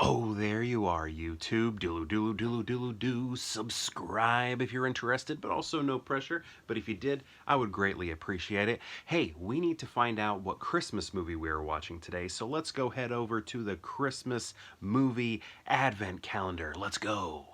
Oh, there you are, YouTube. Do. Subscribe if you're interested, but also no pressure. But if you did, I would greatly appreciate it. Hey, we need to find out what Christmas movie we are watching today, so let's go head over to the Christmas movie advent calendar. Let's go.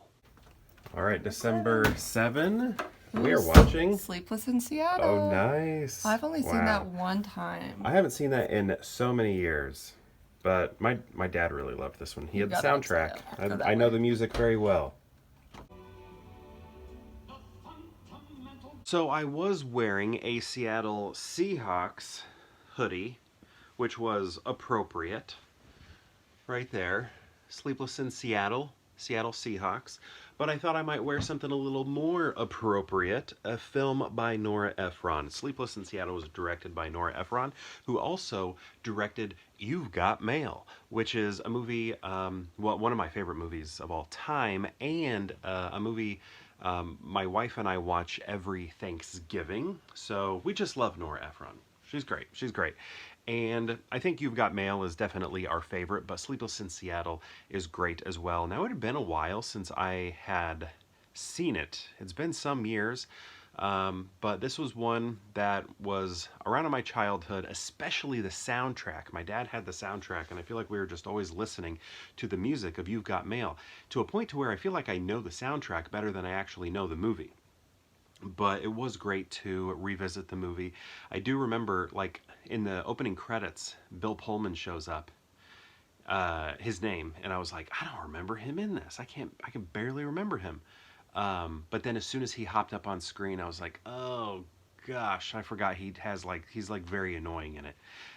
All right, December 7. We are watching Sleepless in Seattle. Oh, nice. I've only seen that one time. I haven't seen that in so many years. But my dad really loved this one. He had the soundtrack. I know the music very well. So I was wearing a Seattle Seahawks hoodie, which was appropriate. Right there. Sleepless in Seattle, Seattle Seahawks. But I thought I might wear something a little more appropriate, a film by Nora Ephron. Sleepless in Seattle was directed by Nora Ephron, who also directed You've Got Mail, which is a movie, one of my favorite movies of all time, and a movie my wife and I watch every Thanksgiving. So we just love Nora Ephron. She's great. She's great. And I think You've Got Mail is definitely our favorite, but Sleepless in Seattle is great as well. Now, it had been a while since I had seen it. It's been some years, but this was one that was around in my childhood, especially the soundtrack. My dad had the soundtrack, and I feel like we were just always listening to the music of You've Got Mail, to a point to where I feel like I know the soundtrack better than I actually know the movie. But it was great to revisit the movie. I do remember, like, in the opening credits, Bill Pullman shows up, his name, and I was like, I don't remember him in this. I can barely remember him. But then as soon as he hopped up on screen, I was like, oh gosh, I forgot he's like very annoying in it,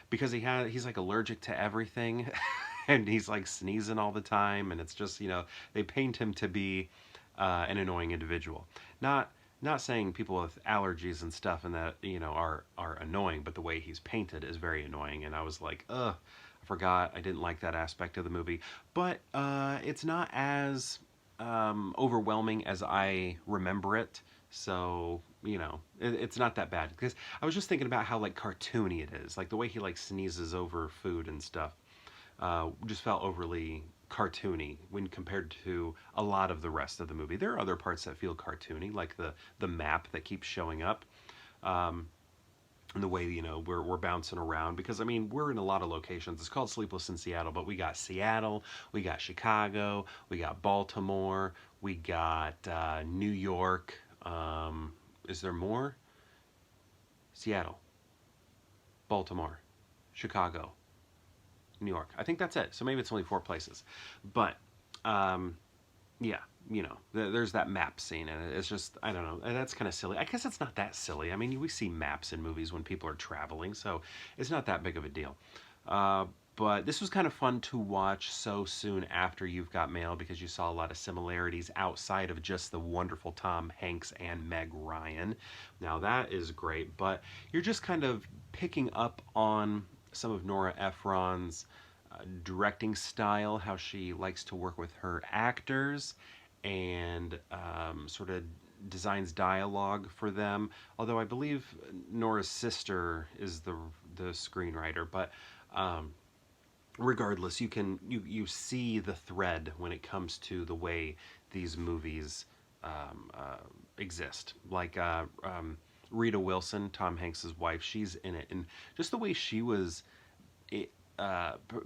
because he's like allergic to everything, and he's like sneezing all the time, and it's just, they paint him to be an annoying individual. Not saying people with allergies and stuff and that, are annoying, but the way he's painted is very annoying. And I was like, ugh, I forgot. I didn't like that aspect of the movie. But it's not as overwhelming as I remember it. So, it's not that bad. Because I was just thinking about how, like, cartoony it is. Like, the way he, like, sneezes over food and stuff just felt overly cartoony when compared to a lot of the rest of the movie. There are other parts that feel cartoony, like the map that keeps showing up, and the way we're bouncing around, because I mean we're in a lot of locations. It's called Sleepless in Seattle, but we got Seattle, we got Chicago, we got Baltimore, we got New York. Is there more? Seattle, Baltimore, Chicago, New York. I think that's it. So maybe it's only 4 places. But, yeah, there's that map scene, and it's just, I don't know, and that's kind of silly. I guess it's not that silly. I mean, we see maps in movies when people are traveling, so it's not that big of a deal. But this was kind of fun to watch so soon after You've Got Mail, because you saw a lot of similarities outside of just the wonderful Tom Hanks and Meg Ryan. Now, that is great, but you're just kind of picking up on some of Nora Ephron's directing style, how she likes to work with her actors, and sort of designs dialogue for them. Although I believe Nora's sister is the screenwriter, but regardless, you see the thread when it comes to the way these movies exist. Like Rita Wilson, Tom Hanks's wife, she's in it, and just the way she was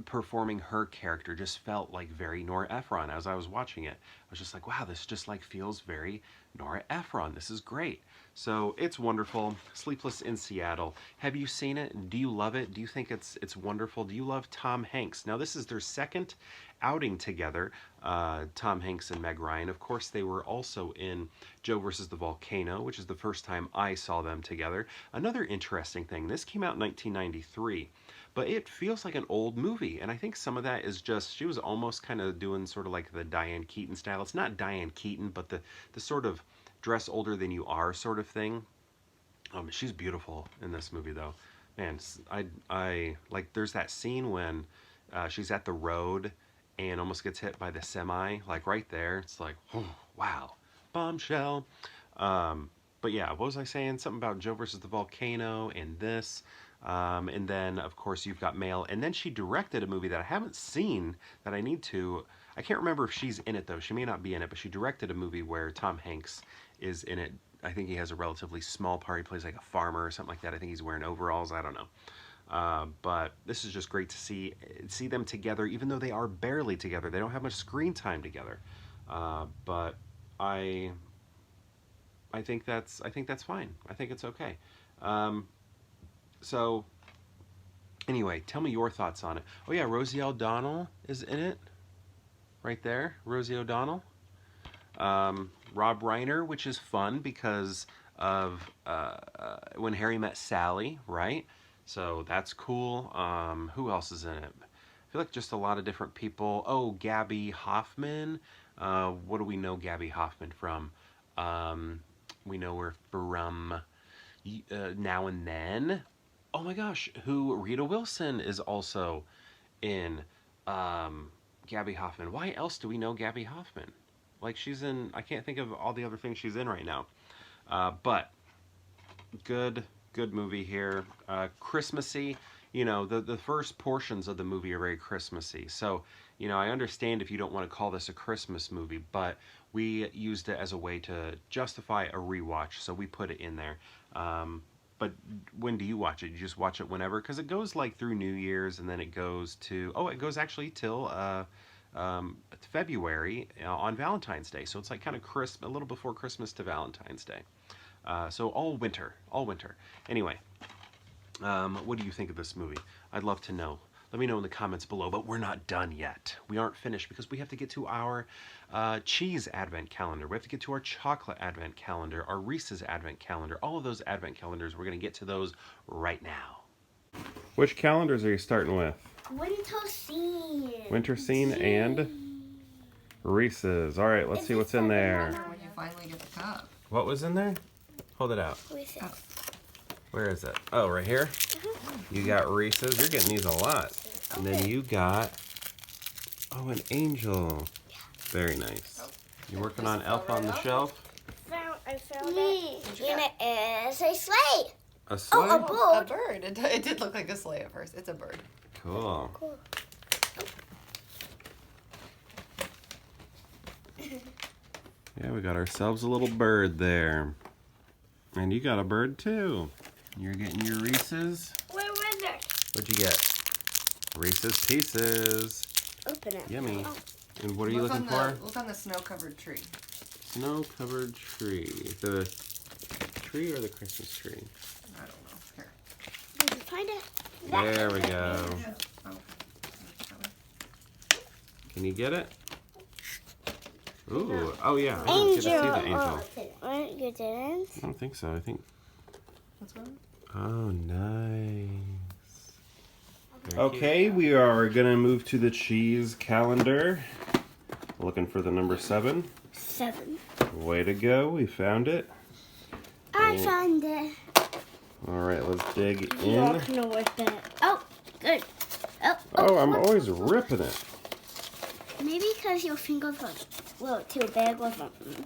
performing her character just felt like very Nora Ephron. As I was watching it, I was just like, wow, this just like feels very Nora Ephron. This is great. So it's wonderful. Sleepless in Seattle. Have you seen it? Do you love it? Do you think it's wonderful? Do you love Tom Hanks? Now, this is their second outing together, Tom Hanks and Meg Ryan. Of course, they were also in Joe versus the Volcano, which is the first time I saw them together. Another interesting thing, this came out in 1993. But it feels like an old movie, and I think some of that is just, she was almost kind of doing sort of like the Diane Keaton style. It's not Diane Keaton, but the sort of dress older than you are sort of thing. She's beautiful in this movie, though. Man, I like, there's that scene when she's at the road and almost gets hit by the semi, like right there. It's like, oh, wow, bombshell. But yeah, what was I saying? Something about Joe versus the Volcano and this. And then, of course, you've got Mail. And then she directed a movie that I haven't seen that I need to. I can't remember if she's in it, though. She may not be in it, but she directed a movie where Tom Hanks is in it. I think he has a relatively small part. He plays like a farmer or something like that. I think he's wearing overalls. I don't know. But this is just great to see them together, even though they are barely together. They don't have much screen time together. But I think that's fine. I think it's okay. So anyway, tell me your thoughts on it. Oh yeah, Rosie O'Donnell is in it, right there. Rosie O'Donnell. Rob Reiner, which is fun because of When Harry Met Sally, right? So that's cool. Who else is in it? I feel like just a lot of different people. Oh, Gabby Hoffman. What do we know Gabby Hoffman from? We know her from Now and Then. Oh my gosh, who Rita Wilson is also in Gabby Hoffman. Why else do we know Gabby Hoffman? Like she's in, I can't think of all the other things she's in right now. But good movie here. Christmassy. You know, the first portions of the movie are very Christmassy. So, you know, I understand if you don't want to call this a Christmas movie, but we used it as a way to justify a rewatch, so we put it in there. But when do you watch it? You just watch it whenever? Because it goes like through New Year's, and then it goes to, it goes actually till February on Valentine's Day. So it's like kind of crisp, a little before Christmas to Valentine's Day. So all winter. Anyway, what do you think of this movie? I'd love to know. Let me know in the comments below, but we're not done yet. We aren't finished because we have to get to our cheese advent calendar. We have to get to our chocolate advent calendar, our Reese's advent calendar, all of those advent calendars. We're going to get to those right now. Which calendars are you starting with? Winter Scene. Winter Scene and Reese's. All right, let's see what's in there. When you finally get the cup. What was in there? Hold it out. Reese's. Oh. Where is it? Oh, right here? You got Reese's. You're getting these a lot. And then you got, an angel. Very nice. You working on Elf on the Shelf? I found it. And it is a sleigh. A sleigh? Oh, a A bird. bird. It did look like a sleigh at first. It's a bird. Cool. Cool. Yeah, we got ourselves a little bird there. And you got a bird too. You're getting your Reese's. Where was it? What'd you get? Reese's Pieces. Open it. Yummy. Oh. And what are you looking for? Look on the snow-covered tree. Snow-covered tree. The tree or the Christmas tree? I don't know. Here. Did you find it? There we go. Oh. Can you get it? Ooh. Oh yeah. I didn't get to see the angel. Oh, you didn't? I don't think so. I think. What's going Oh, on? nice. Okay, we are gonna move to the cheese calendar. Looking for the number 7. 7. Way to go, we found it. I found it. Alright, let's dig You're in. gonna rip it. Oh, good. Oh, I'm always ripping it. Maybe because your fingers are a little too big or something.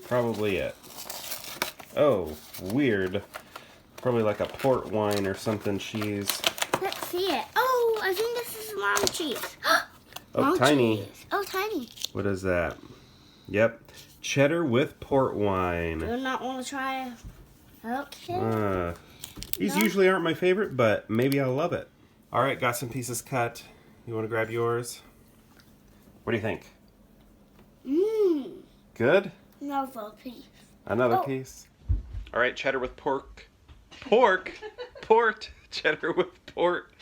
Probably it. Oh, weird. Probably like a port wine or something cheese. Let's see it. Oh, I think this is long cheese. Oh, Long tiny. cheese. Oh, tiny. What is that? Yep. Cheddar with port wine. Do not want to try. Okay. These No. usually aren't my favorite, but maybe I'll love it. All right, got some pieces cut. You want to grab yours? What do you think? Mmm. Good? Another piece. Another Oh. piece? All right, cheddar with pork. Pork? Port. Cheddar with port.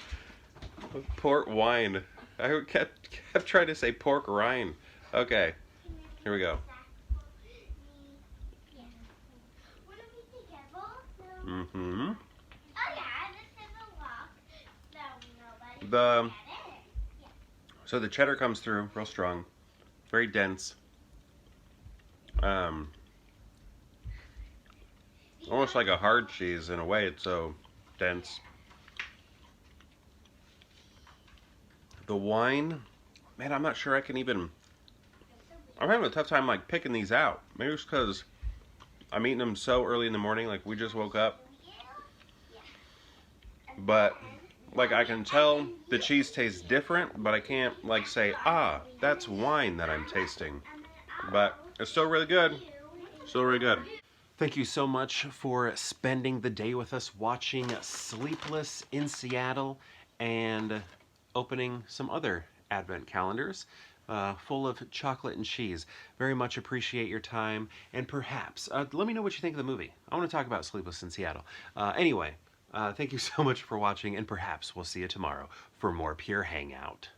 With port wine. I kept trying to say pork rind. Okay, here we go. Mm-hmm. So the cheddar comes through real strong, very dense. Almost like a hard cheese in a way. It's so dense. The wine, man, I'm not sure I can even. I'm having a tough time like picking these out. Maybe it's because I'm eating them so early in the morning, like we just woke up. but like I can tell the cheese tastes different, but I can't like say, ah, that's wine that I'm tasting. But it's still really good. Still really good. Thank you so much for spending the day with us watching Sleepless in Seattle and opening some other advent calendars full of chocolate and cheese. Very much appreciate your time, and perhaps let me know what you think of the movie. I want to talk about Sleepless in Seattle. Anyway, thank you so much for watching, and perhaps we'll see you tomorrow for more Pure Hangout.